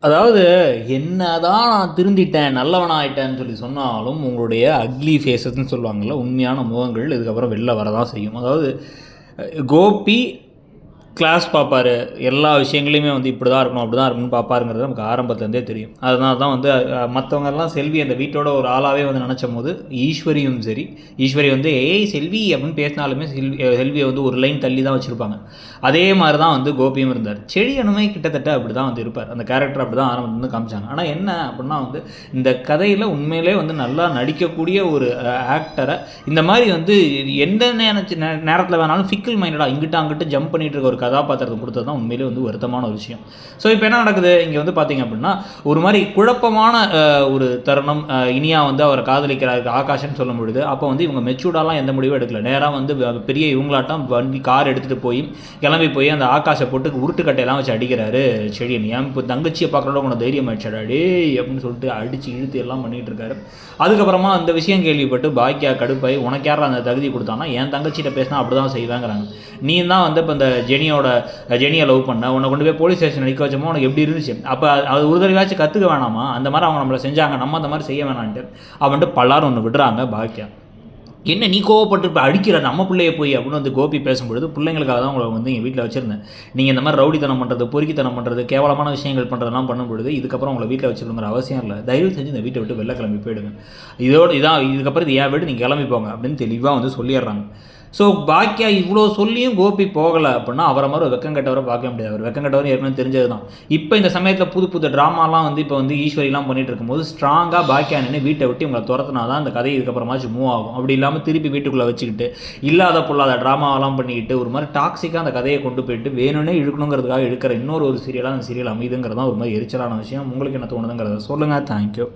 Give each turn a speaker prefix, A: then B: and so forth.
A: அதாவது என்னதான் நான் திருந்திட்டேன், நல்லவனாயிட்டேன்னு சொல்லி சொன்னாலும், உங்களுடைய அக்லி ஃபேஸஸ்ன்னு சொல்லுவாங்கல்ல, உண்மையான முகங்கள் இதுக்கப்புறம் வெளில வரதான் செய்யும். அதாவது கோபி கிளாஸ் பார்ப்பாரு. எல்லா விஷயங்களையுமே வந்து இப்படி தான் இருக்கணும், அப்படி தான் இருக்கணும்னு பார்ப்பாருங்கிறது நமக்கு ஆரம்பத்துலேருந்தே தெரியும். அதனால தான் வந்து மற்றவங்கெல்லாம் செல்வி அந்த வீட்டோட ஒரு ஆளாகவே வந்து நினச்சம்போது, ஈஸ்வரியும் சரி, ஈஸ்வரி வந்து ஏய் செல்வி அப்படின்னு பேசினாலுமே செல்வியை வந்து ஒரு லைன் தள்ளி தான் வச்சுருப்பாங்க. அதே மாதிரி தான் வந்து கோபியும் இருந்தார். செடி அனுமே கிட்டத்தட்ட அப்படி தான் வந்து இருப்பார். அந்த கேரக்டர் அப்படி தான் ஆரம்பத்துலேருந்து காமிச்சாங்க. ஆனால் என்ன அப்படின்னா வந்து இந்த கதையில் உண்மையிலே வந்து நல்லா நடிக்கக்கூடிய ஒரு ஆக்டரை இந்த மாதிரி வந்து எந்த நேரத்தில் வேணாலும் ஃபிக்கிள் மைண்டடாக இங்கிட்ட அங்கிட்டு ஜம்ப் பண்ணிட்டு இருக்க ஒரு கதாபாத்திரத்தை கொடுத்தது தான் உண்மையிலே வந்து வருத்தமான ஒரு விஷயம். ஸோ இப்போ என்ன நடக்குது இங்கே வந்து பார்த்தீங்க அப்படின்னா ஒரு மாதிரி குழப்பமான ஒரு தருணம். இனியா வந்து அவரை காதலிக்கிறாரு ஆகாஷ்னு சொல்லும் பொழுது அப்போ வந்து இவங்க மெச்சூர்டாலாம் எந்த முடிவும் எடுக்கல. நேராக வந்து பெரிய இவங்களாட்டம் வண்டி கார் எடுத்துகிட்டு போய் கிளம்பி போய் அந்த ஆகாஷை போட்டு உருட்டுக்கட்டையெல்லாம் வச்சு அடிக்கிறாரு செடியன். ஏன் இப்போ தங்கச்சியை பார்க்குறோட உனக்கு தைரியம் ஆயிடுச்சாடா டே அப்படின்னு சொல்லிட்டு அடித்து இழுத்து எல்லாம் பண்ணிகிட்டு இருக்காரு. அதுக்கப்புறமா அந்த விஷயம் கேள்விப்பட்டு பாக்கியா கடுப்பாய் உனக்கு யாரும் அந்த தகுதி கொடுத்தானா என் தங்கச்சிட்ட பேசினா அப்படி தான் செய்வேங்கிறாங்க. நீ தான் வந்து இப்போ இந்த ஜெனியை லவ் பண்ண உன்னை கொண்டு போய் போலீஸ் ஸ்டேஷன் நிற்க வச்சோமோ உனக்கு எப்படி இருந்துச்சு? அப்போ அது ஒரு தடவையாச்சும் கற்றுக்க வேணாமா? அந்த மாதிரி அவங்க நம்மளை செஞ்சாங்க, நம்ம அந்த மாதிரி செய்ய வேணான்ட்டு அவன்ட்டு பல்லாரும் ஒன்று விடுறாங்க. பாக்கியா என்ன நீ கோவப்பட்டு இப்போ அடிக்கிற நம்ம பிள்ளைய போய் அப்படின்னு வந்து கோபி பேசும்பொழுது பிள்ளைங்களுக்காக தான் உங்களை வந்து எங்கள் வீட்டில் வச்சுருந்தேன். நீங்கள் இந்த மாதிரி ரவுடித்தனம் பண்ணுறது, பொறுக்கித்தனம் பண்ணுறது, கேவலமான விஷயங்கள் பண்ணுறதெல்லாம் பண்ணும்பொழுது இதுக்கப்புறம் உங்களை வீட்டில் வச்சுருங்கிற அவசியம் இல்லை. தயவு செஞ்சு இந்த வீட்டை விட்டு வெளில கிளம்பி போயிடுங்க. இதுக்கப்புறம் இது ஏன் வீடு நீங்கள் கிளம்பி போங்க அப்படின்னு தெளிவாக வந்து சொல்லிடுறாங்க. ஸோ பாக்கியா இவ்வளோ சொல்லியும் கோபி போகலை அப்படின்னா அவரை மாதிரி ஒரு வெக்கங்கட்டவரை பார்க்க முடியாது. அவர் வெக்கங்கட்டவர் ஏற்கனவே தெரிஞ்சது தான். இப்போ இந்த சமயத்தில் புது புது ட்ராமாலாம் வந்து இப்போ வந்து ஈஸ்வரிலாம் பண்ணிட்டு இருக்கும்போது ஸ்ட்ராங்காக பாக்கியா நின்று வீட்டை விட்டு இவங்களை துரத்துனா தான் இந்த கதை இதுக்கப்புறமாச்சும் மூவ் ஆகும். அப்படி இல்லாமல் திருப்பி வீட்டுக்குள்ளே வச்சுக்கிட்டு இல்லாத பொல்லாத ட்ராமாவெல்லாம் பண்ணிக்கிட்டு ஒரு மாதிரி டாக்ஸிக்காக அந்த கதையை கொண்டு போயிட்டு வேணும்னே இழுக்கணுங்கிறதுக்காக எடுக்கிற இன்னொரு சீரியலாக அந்த சீரியல் அமைதுங்கிறது தான் ஒரு மாதிரி எரிச்சலான விஷயம். உங்களுக்கு என்ன தோணுதுங்கிறத சொல்லுங்கள். தேங்க்யூ.